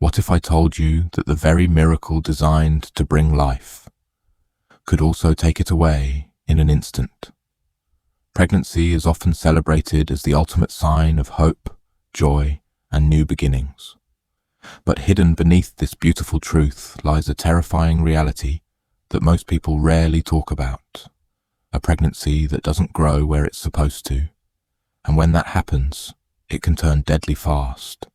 What if I told you that the very miracle designed to bring life could also take it away in an instant? Pregnancy is often celebrated as the ultimate sign of hope, joy, and new beginnings. But hidden beneath this beautiful truth lies a terrifying reality that most people rarely talk about. A pregnancy that doesn't grow where it's supposed to. And when that happens, it can turn deadly fast.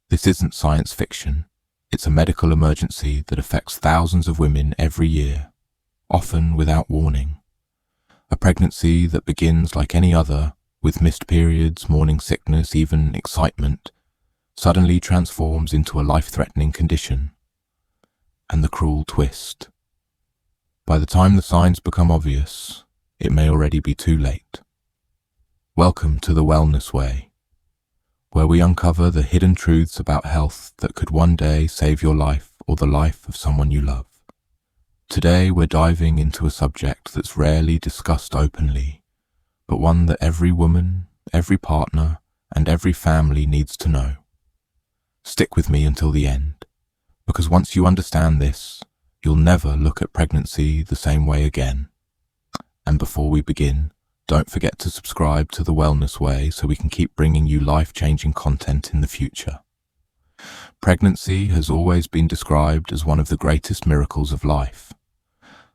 This isn't science fiction. It's a medical emergency that affects thousands of women every year, often without warning. A pregnancy that begins like any other, with missed periods, morning sickness, even excitement, suddenly transforms into a life-threatening condition. And the cruel twist. By the time the signs become obvious, it may already be too late. Welcome to the Wellness Way, where we uncover the hidden truths about health that could one day save your life or the life of someone you love. Today we're diving into a subject that's rarely discussed openly, but one that every woman, every partner, and every family needs to know. Stick with me until the end, because once you understand this, you'll never look at pregnancy the same way again. And before we begin, don't forget to subscribe to The Wellness Way so we can keep bringing you life-changing content in the future. Pregnancy has always been described as one of the greatest miracles of life.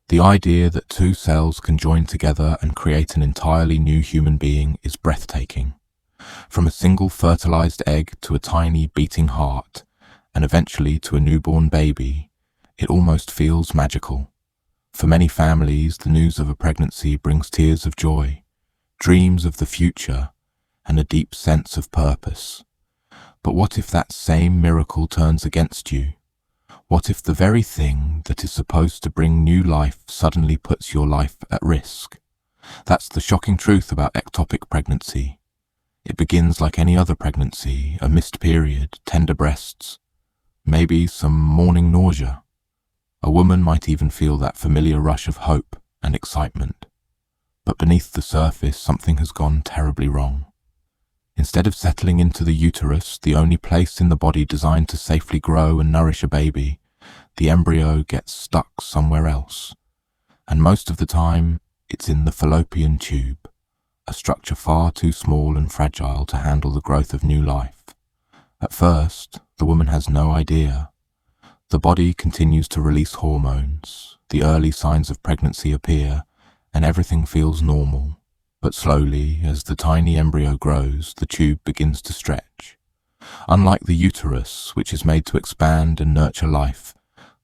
The idea that two cells can join together and create an entirely new human being is breathtaking. From a single fertilized egg to a tiny beating heart, and eventually to a newborn baby, it almost feels magical. For many families, the news of a pregnancy brings tears of joy, dreams of the future, and a deep sense of purpose. But what if that same miracle turns against you? What if the very thing that is supposed to bring new life suddenly puts your life at risk? That's the shocking truth about ectopic pregnancy. It begins like any other pregnancy, a missed period, tender breasts, maybe some morning nausea. A woman might even feel that familiar rush of hope and excitement. But beneath the surface, something has gone terribly wrong. Instead of settling into the uterus, the only place in the body designed to safely grow and nourish a baby, the embryo gets stuck somewhere else. And most of the time, it's in the fallopian tube, a structure far too small and fragile to handle the growth of new life. At first, the woman has no idea. The body continues to release hormones, the early signs of pregnancy appear, and everything feels normal. But slowly, as the tiny embryo grows, the tube begins to stretch. Unlike the uterus, which is made to expand and nurture life,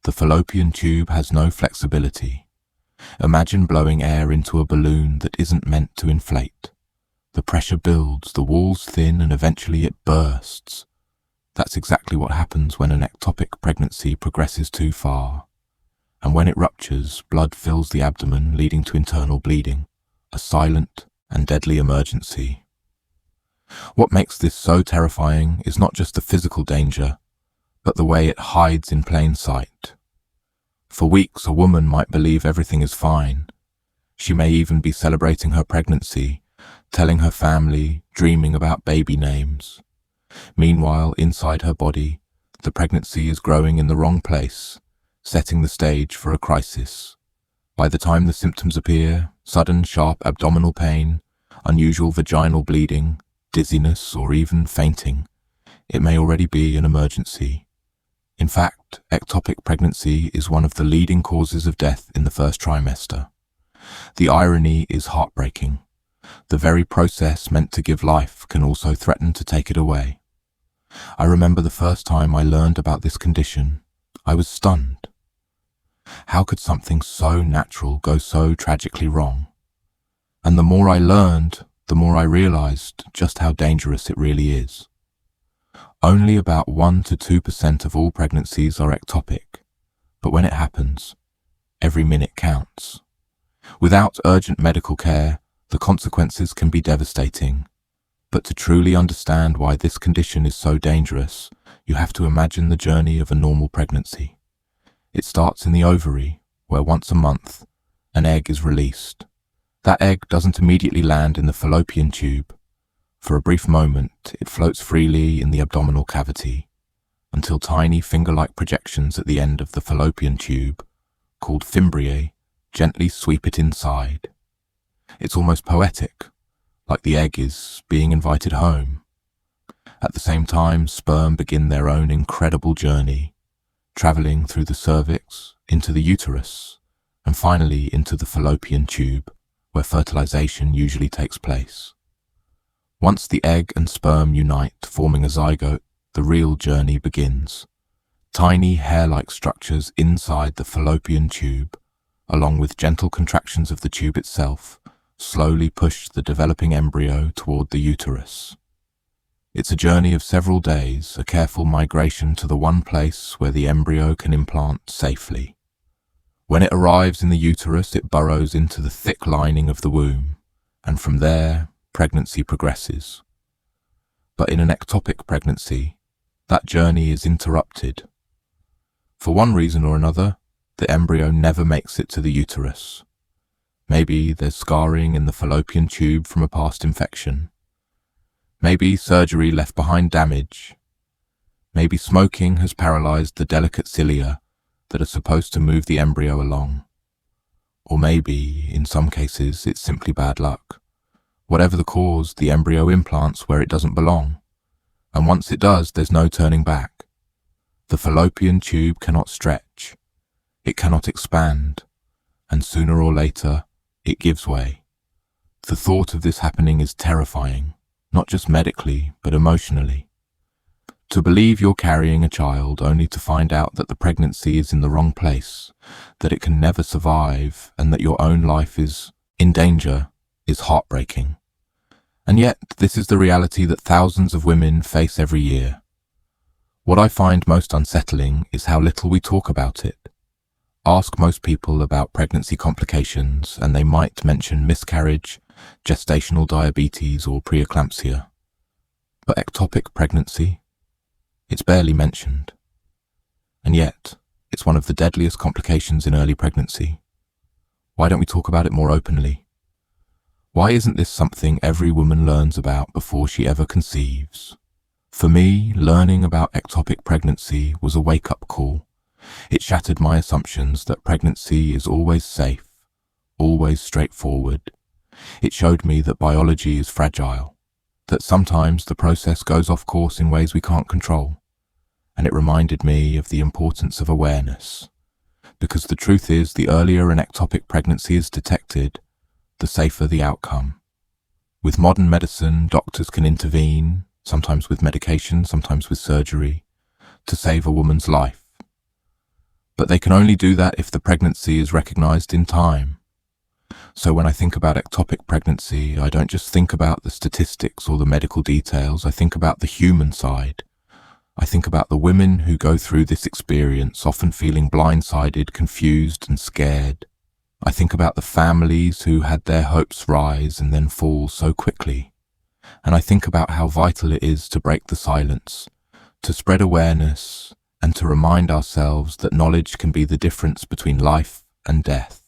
the fallopian tube has no flexibility. Imagine blowing air into a balloon that isn't meant to inflate. The pressure builds, the walls thin, and eventually it bursts. That's exactly what happens when an ectopic pregnancy progresses too far. And when it ruptures, blood fills the abdomen, leading to internal bleeding, a silent and deadly emergency. What makes this so terrifying is not just the physical danger, but the way it hides in plain sight. For weeks, a woman might believe everything is fine. She may even be celebrating her pregnancy, telling her family, dreaming about baby names. Meanwhile, inside her body, the pregnancy is growing in the wrong place, setting the stage for a crisis. By the time the symptoms appear, sudden sharp abdominal pain, unusual vaginal bleeding, dizziness, or even fainting, it may already be an emergency. In fact, ectopic pregnancy is one of the leading causes of death in the first trimester. The irony is heartbreaking. The very process meant to give life can also threaten to take it away. I remember the first time I learned about this condition, I was stunned. How could something so natural go so tragically wrong? And the more I learned, the more I realized just how dangerous it really is. Only about 1 to 2% of all pregnancies are ectopic, but when it happens, every minute counts. Without urgent medical care, the consequences can be devastating. But to truly understand why this condition is so dangerous, you have to imagine the journey of a normal pregnancy. It starts in the ovary, where once a month, an egg is released. That egg doesn't immediately land in the fallopian tube. For a brief moment, it floats freely in the abdominal cavity. until tiny finger-like projections at the end of the fallopian tube, called fimbriae, gently sweep it inside. It's almost poetic, like the egg is being invited home. At the same time, sperm begin their own incredible journey, traveling through the cervix, into the uterus, and finally into the fallopian tube, where fertilization usually takes place. Once the egg and sperm unite, forming a zygote, the real journey begins. Tiny hair-like structures inside the fallopian tube, along with gentle contractions of the tube itself, slowly push the developing embryo toward the uterus. It's a journey of several days, a careful migration to the one place where the embryo can implant safely. When it arrives in the uterus, it burrows into the thick lining of the womb, and from there, pregnancy progresses. But in an ectopic pregnancy, that journey is interrupted. For one reason or another, the embryo never makes it to the uterus. Maybe there's scarring in the fallopian tube from a past infection. Maybe surgery left behind damage. Maybe smoking has paralyzed the delicate cilia that are supposed to move the embryo along. Or maybe, in some cases, it's simply bad luck. Whatever the cause, the embryo implants where it doesn't belong. And once it does, there's no turning back. The fallopian tube cannot stretch. It cannot expand. And sooner or later, it gives way. The thought of this happening is terrifying, not just medically, but emotionally. To believe you're carrying a child only to find out that the pregnancy is in the wrong place, that it can never survive, and that your own life is in danger is heartbreaking. And yet, this is the reality that thousands of women face every year. What I find most unsettling is how little we talk about it. Ask most people about pregnancy complications, and they might mention miscarriage, gestational diabetes, or preeclampsia. But ectopic pregnancy? It's barely mentioned. And yet, it's one of the deadliest complications in early pregnancy. Why don't we talk about it more openly? Why isn't this something every woman learns about before she ever conceives? For me, learning about ectopic pregnancy was a wake-up call. It shattered my assumptions that pregnancy is always safe, always straightforward. It showed me that biology is fragile, that sometimes the process goes off course in ways we can't control. And it reminded me of the importance of awareness. Because the truth is, the earlier an ectopic pregnancy is detected, the safer the outcome. With modern medicine, doctors can intervene, sometimes with medication, sometimes with surgery, to save a woman's life. But they can only do that if the pregnancy is recognized in time. So when I think about ectopic pregnancy, I don't just think about the statistics or the medical details, I think about the human side. I think about the women who go through this experience, often feeling blindsided, confused, and scared. I think about the families who had their hopes rise and then fall so quickly. And I think about how vital it is to break the silence, to spread awareness, and to remind ourselves that knowledge can be the difference between life and death.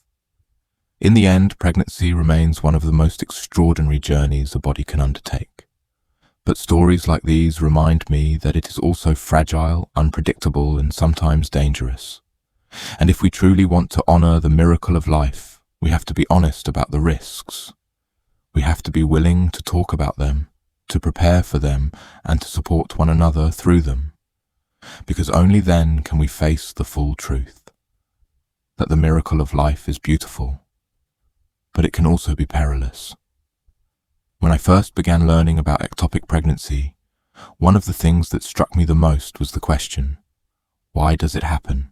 In the end, pregnancy remains one of the most extraordinary journeys a body can undertake. But stories like these remind me that it is also fragile, unpredictable, and sometimes dangerous. And if we truly want to honor the miracle of life, we have to be honest about the risks. We have to be willing to talk about them, to prepare for them, and to support one another through them. Because only then can we face the full truth. That the miracle of life is beautiful, but it can also be perilous. When I first began learning about ectopic pregnancy, one of the things that struck me the most was the question, why does it happen?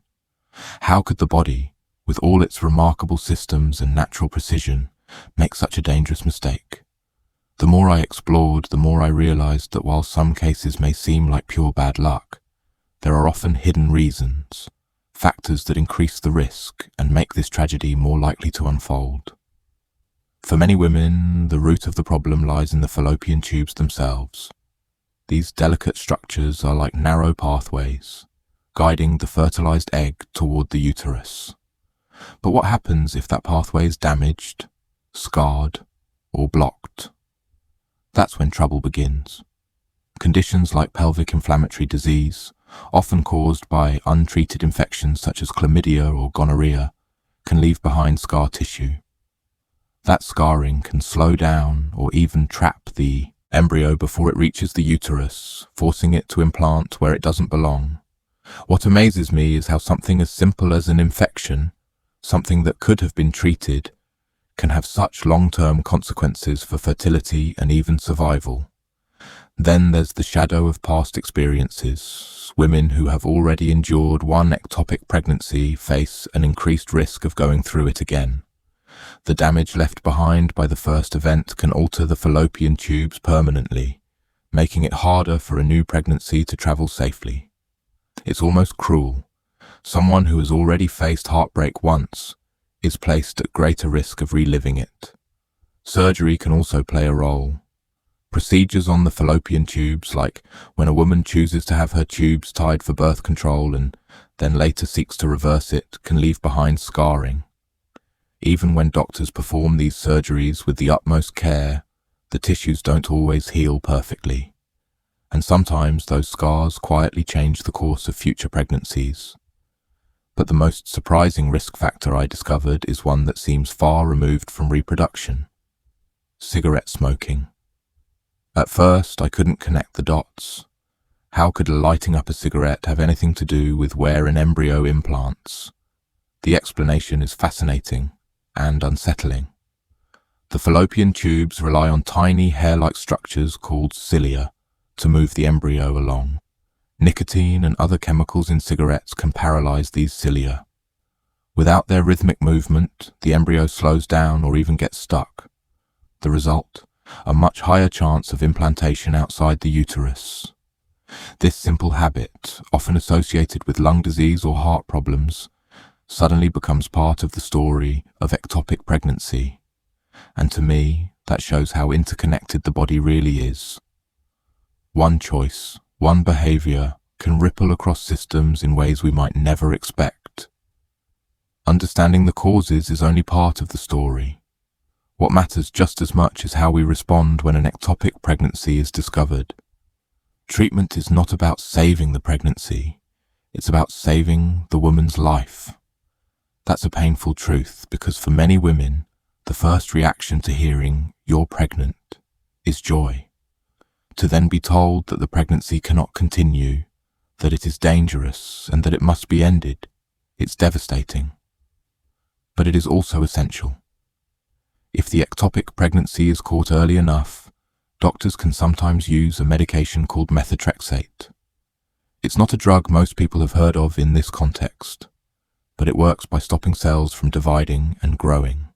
How could the body, with all its remarkable systems and natural precision, make such a dangerous mistake? The more I explored, the more I realized that while some cases may seem like pure bad luck, there are often hidden reasons, factors that increase the risk and make this tragedy more likely to unfold. For many women, the root of the problem lies in the fallopian tubes themselves. These delicate structures are like narrow pathways, guiding the fertilized egg toward the uterus. But what happens if that pathway is damaged, scarred, or blocked? That's when trouble begins. Conditions like pelvic inflammatory disease, often caused by untreated infections such as chlamydia or gonorrhea, can leave behind scar tissue. That scarring can slow down or even trap the embryo before it reaches the uterus, forcing it to implant where it doesn't belong. What amazes me is how something as simple as an infection, something that could have been treated, can have such long-term consequences for fertility and even survival. Then there's the shadow of past experiences. Women who have already endured one ectopic pregnancy face an increased risk of going through it again. The damage left behind by the first event can alter the fallopian tubes permanently, making it harder for a new pregnancy to travel safely. It's almost cruel. Someone who has already faced heartbreak once is placed at greater risk of reliving it. Surgery can also play a role. Procedures on the fallopian tubes, like when a woman chooses to have her tubes tied for birth control and then later seeks to reverse it, can leave behind scarring. Even when doctors perform these surgeries with the utmost care, the tissues don't always heal perfectly. And sometimes those scars quietly change the course of future pregnancies. But the most surprising risk factor I discovered is one that seems far removed from reproduction: cigarette smoking. At first, I couldn't connect the dots. How could lighting up a cigarette have anything to do with where an embryo implants? The explanation is fascinating and unsettling. The fallopian tubes rely on tiny hair-like structures called cilia to move the embryo along. Nicotine and other chemicals in cigarettes can paralyze these cilia. Without their rhythmic movement, the embryo slows down or even gets stuck. The result? A much higher chance of implantation outside the uterus. This simple habit, often associated with lung disease or heart problems, suddenly becomes part of the story of ectopic pregnancy. And to me, that shows how interconnected the body really is. One choice, one behavior, can ripple across systems in ways we might never expect. Understanding the causes is only part of the story. What matters just as much is how we respond when an ectopic pregnancy is discovered. Treatment is not about saving the pregnancy, it's about saving the woman's life. That's a painful truth because for many women, the first reaction to hearing "you're pregnant" is joy. To then be told that the pregnancy cannot continue, that it is dangerous and that it must be ended, it's devastating. But it is also essential. If the ectopic pregnancy is caught early enough, doctors can sometimes use a medication called methotrexate. It's not a drug most people have heard of in this context, but it works by stopping cells from dividing and growing.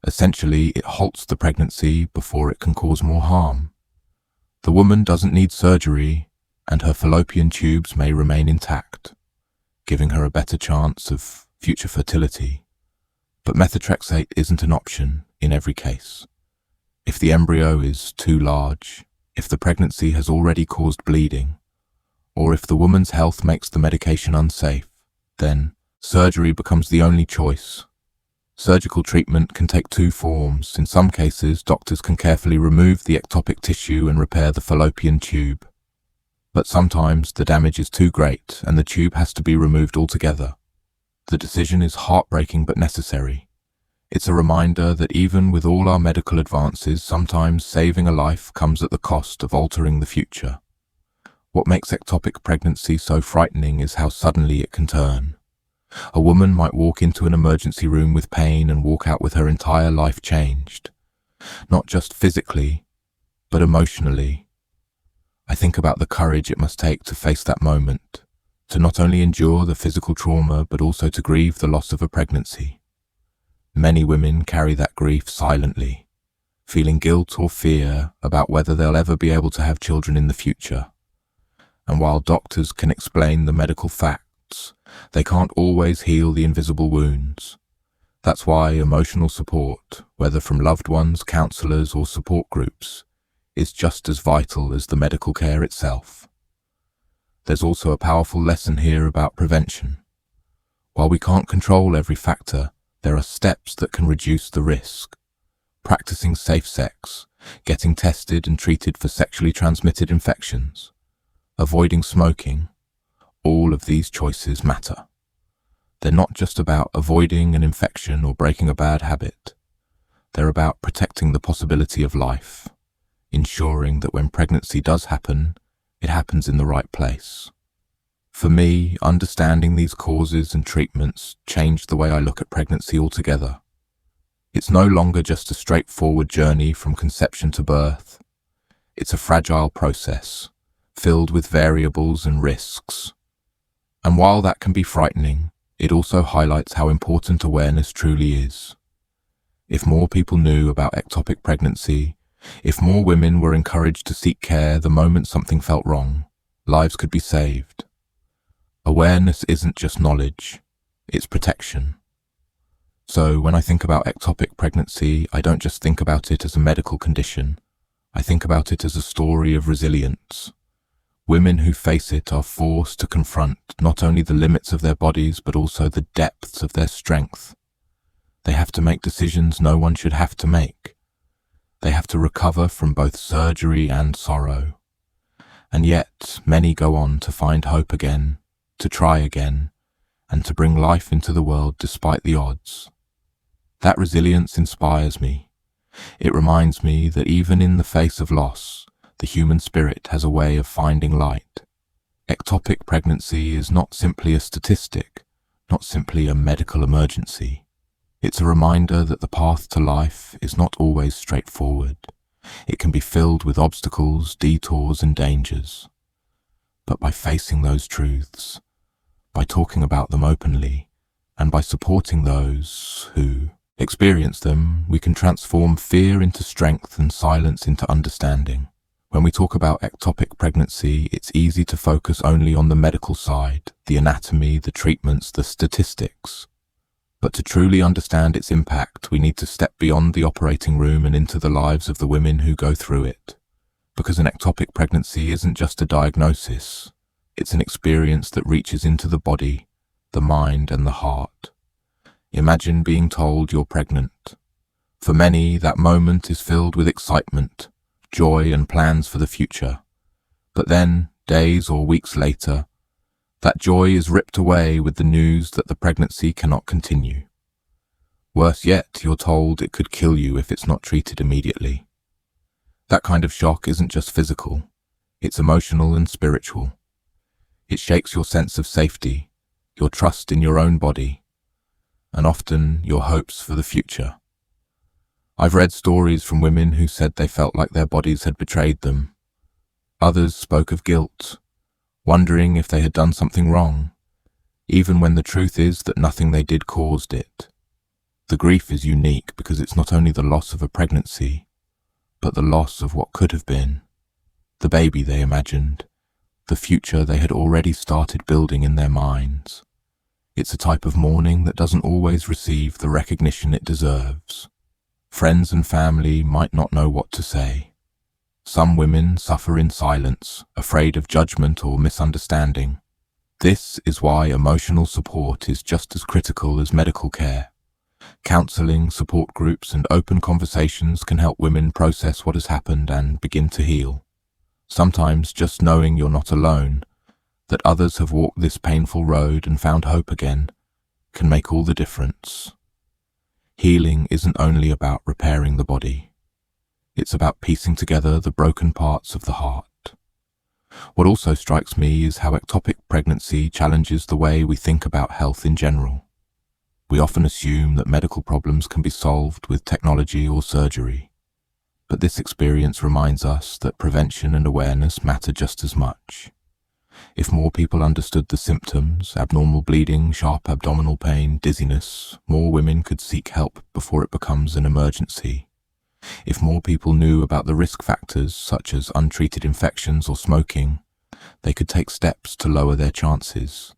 Essentially, it halts the pregnancy before it can cause more harm. The woman doesn't need surgery, and her fallopian tubes may remain intact, giving her a better chance of future fertility. But methotrexate isn't an option in every case. If the embryo is too large, if the pregnancy has already caused bleeding, or if the woman's health makes the medication unsafe, then surgery becomes the only choice. Surgical treatment can take two forms. In some cases, doctors can carefully remove the ectopic tissue and repair the fallopian tube. But sometimes the damage is too great and the tube has to be removed altogether. The decision is heartbreaking but necessary. It's a reminder that even with all our medical advances, sometimes saving a life comes at the cost of altering the future. What makes ectopic pregnancy so frightening is how suddenly it can turn. A woman might walk into an emergency room with pain and walk out with her entire life changed. Not just physically, but emotionally. I think about the courage it must take to face that moment, to not only endure the physical trauma, but also to grieve the loss of a pregnancy. Many women carry that grief silently, feeling guilt or fear about whether they'll ever be able to have children in the future. And while doctors can explain the medical facts, they can't always heal the invisible wounds. That's why emotional support, whether from loved ones, counselors, or support groups, is just as vital as the medical care itself. There's also a powerful lesson here about prevention. While we can't control every factor, there are steps that can reduce the risk. Practicing safe sex, getting tested and treated for sexually transmitted infections, avoiding smoking, all of these choices matter. They're not just about avoiding an infection or breaking a bad habit. They're about protecting the possibility of life, ensuring that when pregnancy does happen, it happens in the right place. For me, understanding these causes and treatments changed the way I look at pregnancy altogether. It's no longer just a straightforward journey from conception to birth. It's a fragile process, filled with variables and risks. And while that can be frightening, it also highlights how important awareness truly is. If more people knew about ectopic pregnancy, if more women were encouraged to seek care the moment something felt wrong, lives could be saved. Awareness isn't just knowledge, it's protection. So when I think about ectopic pregnancy, I don't just think about it as a medical condition. I think about it as a story of resilience. Women who face it are forced to confront not only the limits of their bodies, but also the depths of their strength. They have to make decisions no one should have to make. They have to recover from both surgery and sorrow. And yet, many go on to find hope again, to try again, and to bring life into the world despite the odds. That resilience inspires me. It reminds me that even in the face of loss, the human spirit has a way of finding light. Ectopic pregnancy is not simply a statistic, not simply a medical emergency. It's a reminder that the path to life is not always straightforward. It can be filled with obstacles, detours, and dangers. But by facing those truths, by talking about them openly, and by supporting those who experience them, we can transform fear into strength and silence into understanding. When we talk about ectopic pregnancy, it's easy to focus only on the medical side, the anatomy, the treatments, the statistics. But to truly understand its impact, we need to step beyond the operating room and into the lives of the women who go through it. Because an ectopic pregnancy isn't just a diagnosis, it's an experience that reaches into the body, the mind, and the heart. Imagine being told you're pregnant. For many, that moment is filled with excitement, joy, and plans for the future. But then, days or weeks later, that joy is ripped away with the news that the pregnancy cannot continue. Worse yet, you're told it could kill you if it's not treated immediately. That kind of shock isn't just physical, it's emotional and spiritual. It shakes your sense of safety, your trust in your own body, and often your hopes for the future. I've read stories from women who said they felt like their bodies had betrayed them. Others spoke of guilt, wondering if they had done something wrong, even when the truth is that nothing they did caused it. The grief is unique because it's not only the loss of a pregnancy, but the loss of what could have been, the baby they imagined, the future they had already started building in their minds. It's a type of mourning that doesn't always receive the recognition it deserves. Friends and family might not know what to say. Some women suffer in silence, afraid of judgment or misunderstanding. This is why emotional support is just as critical as medical care. Counseling, support groups, and open conversations can help women process what has happened and begin to heal. Sometimes just knowing you're not alone, that others have walked this painful road and found hope again, can make all the difference. Healing isn't only about repairing the body. It's about piecing together the broken parts of the heart. What also strikes me is how ectopic pregnancy challenges the way we think about health in general. We often assume that medical problems can be solved with technology or surgery. But this experience reminds us that prevention and awareness matter just as much. If more people understood the symptoms, abnormal bleeding, sharp abdominal pain, dizziness, more women could seek help before it becomes an emergency. If more people knew about the risk factors, such as untreated infections or smoking, they could take steps to lower their chances.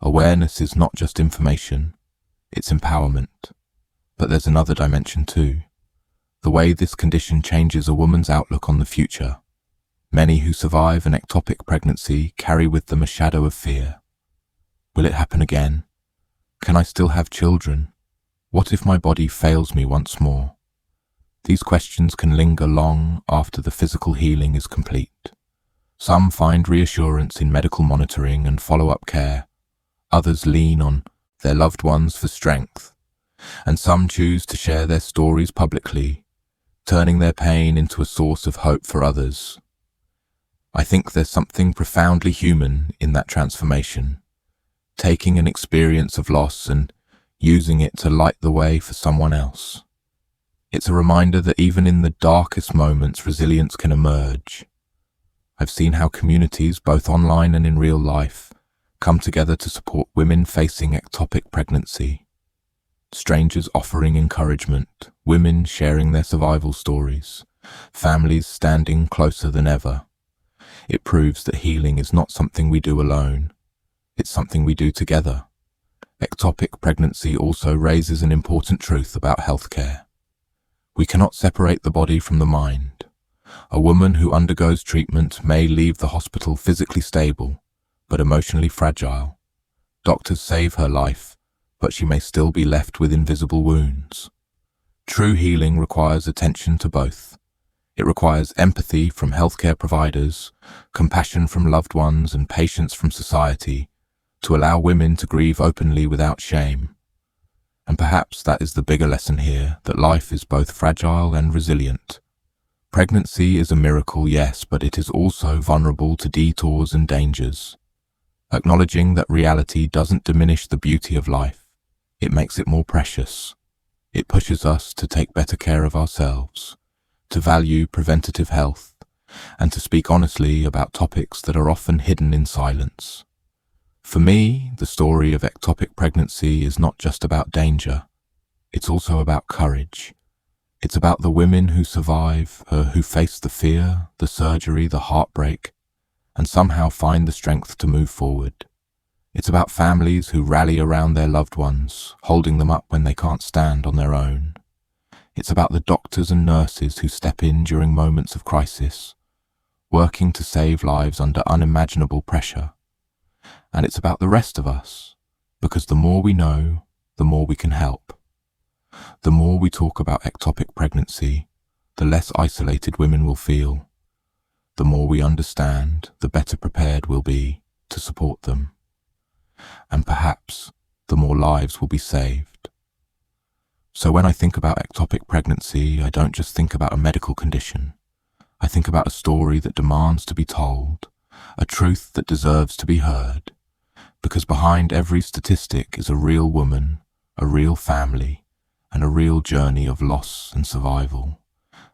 Awareness is not just information, it's empowerment. But there's another dimension too. The way this condition changes a woman's outlook on the future. Many who survive an ectopic pregnancy carry with them a shadow of fear. Will it happen again? Can I still have children? What if my body fails me once more? These questions can linger long after the physical healing is complete. Some find reassurance in medical monitoring and follow-up care. Others lean on their loved ones for strength. And some choose to share their stories publicly, turning their pain into a source of hope for others. I think there's something profoundly human in that transformation, taking an experience of loss and using it to light the way for someone else. It's a reminder that even in the darkest moments, resilience can emerge. I've seen how communities, both online and in real life, come together to support women facing ectopic pregnancy. Strangers offering encouragement, women sharing their survival stories, families standing closer than ever. It proves that healing is not something we do alone. It's something we do together. Ectopic pregnancy also raises an important truth about healthcare. We cannot separate the body from the mind. A woman who undergoes treatment may leave the hospital physically stable, but emotionally fragile. Doctors save her life, but she may still be left with invisible wounds. True healing requires attention to both. It requires empathy from healthcare providers, compassion from loved ones, and patience from society to allow women to grieve openly without shame. And perhaps that is the bigger lesson here, that life is both fragile and resilient. Pregnancy is a miracle, yes, but it is also vulnerable to detours and dangers. Acknowledging that reality doesn't diminish the beauty of life, it makes it more precious. It pushes us to take better care of ourselves, to value preventative health, and to speak honestly about topics that are often hidden in silence. For me, the story of ectopic pregnancy is not just about danger. It's also about courage. It's about the women who survive, who face the fear, the surgery, the heartbreak, and somehow find the strength to move forward. It's about families who rally around their loved ones, holding them up when they can't stand on their own. It's about the doctors and nurses who step in during moments of crisis, working to save lives under unimaginable pressure. And it's about the rest of us, because the more we know, the more we can help. The more we talk about ectopic pregnancy, the less isolated women will feel. The more we understand, the better prepared we'll be to support them. And perhaps the more lives will be saved. So when I think about ectopic pregnancy, I don't just think about a medical condition. I think about a story that demands to be told, a truth that deserves to be heard. Because behind every statistic is a real woman, a real family, and a real journey of loss and survival.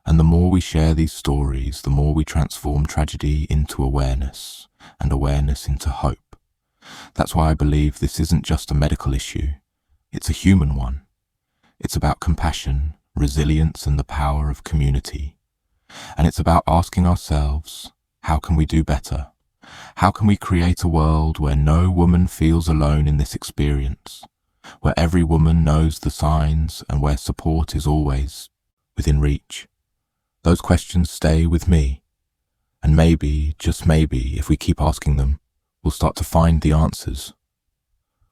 And the more we share these stories, the more we transform tragedy into awareness, and awareness into hope. That's why I believe this isn't just a medical issue, it's a human one. It's about compassion, resilience, and the power of community. And it's about asking ourselves, how can we do better? How can we create a world where no woman feels alone in this experience, where every woman knows the signs and where support is always within reach? Those questions stay with me, and maybe, just maybe, if we keep asking them, we'll start to find the answers.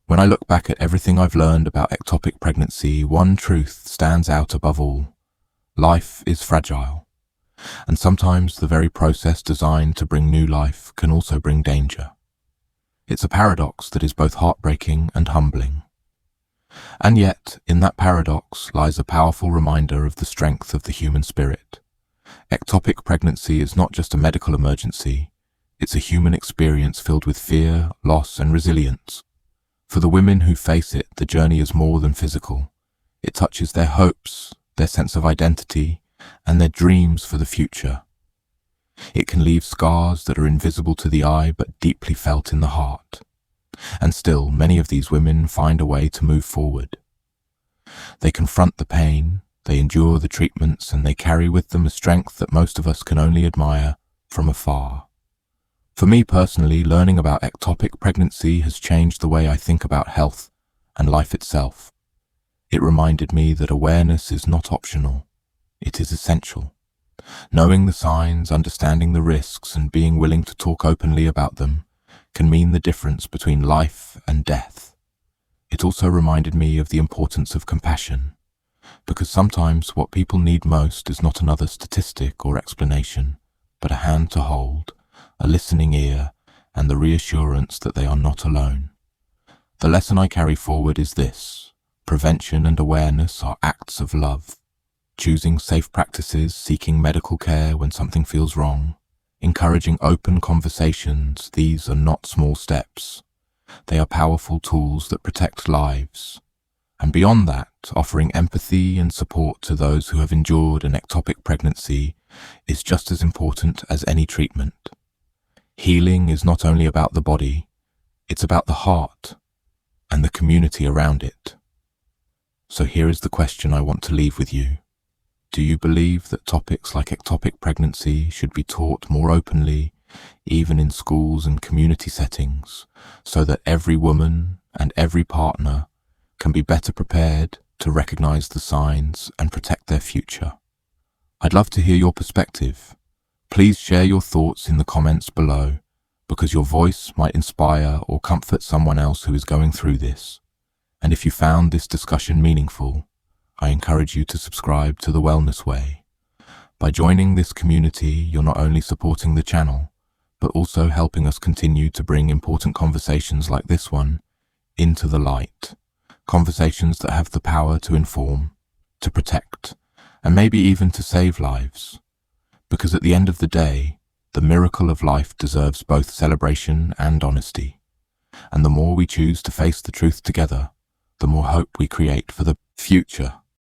When I look back at everything I've learned about ectopic pregnancy, one truth stands out above all. Life is fragile. And sometimes the very process designed to bring new life can also bring danger. It's a paradox that is both heartbreaking and humbling. And yet, in that paradox lies a powerful reminder of the strength of the human spirit. Ectopic pregnancy is not just a medical emergency, it's a human experience filled with fear, loss, and resilience. For the women who face it, the journey is more than physical. It touches their hopes, their sense of identity, and their dreams for the future. It can leave scars that are invisible to the eye but deeply felt in the heart. And still, many of these women find a way to move forward. They confront the pain, they endure the treatments, and they carry with them a strength that most of us can only admire from afar. For me personally, learning about ectopic pregnancy has changed the way I think about health and life itself. It reminded me that awareness is not optional. It is essential. Knowing the signs, understanding the risks, and being willing to talk openly about them can mean the difference between life and death. It also reminded me of the importance of compassion, because sometimes what people need most is not another statistic or explanation, but a hand to hold, a listening ear, and the reassurance that they are not alone. The lesson I carry forward is this: prevention and awareness are acts of love. Choosing safe practices, seeking medical care when something feels wrong, encouraging open conversations, these are not small steps. They are powerful tools that protect lives. And beyond that, offering empathy and support to those who have endured an ectopic pregnancy is just as important as any treatment. Healing is not only about the body, it's about the heart and the community around it. So here is the question I want to leave with you. Do you believe that topics like ectopic pregnancy should be taught more openly, even in schools and community settings, so that every woman and every partner can be better prepared to recognize the signs and protect their future? I'd love to hear your perspective. Please share your thoughts in the comments below, because your voice might inspire or comfort someone else who is going through this. And if you found this discussion meaningful, I encourage you to subscribe to The Wellness Way. By joining this community, you're not only supporting the channel, but also helping us continue to bring important conversations like this one into the light. Conversations that have the power to inform, to protect, and maybe even to save lives. Because at the end of the day, the miracle of life deserves both celebration and honesty. And the more we choose to face the truth together, the more hope we create for the future.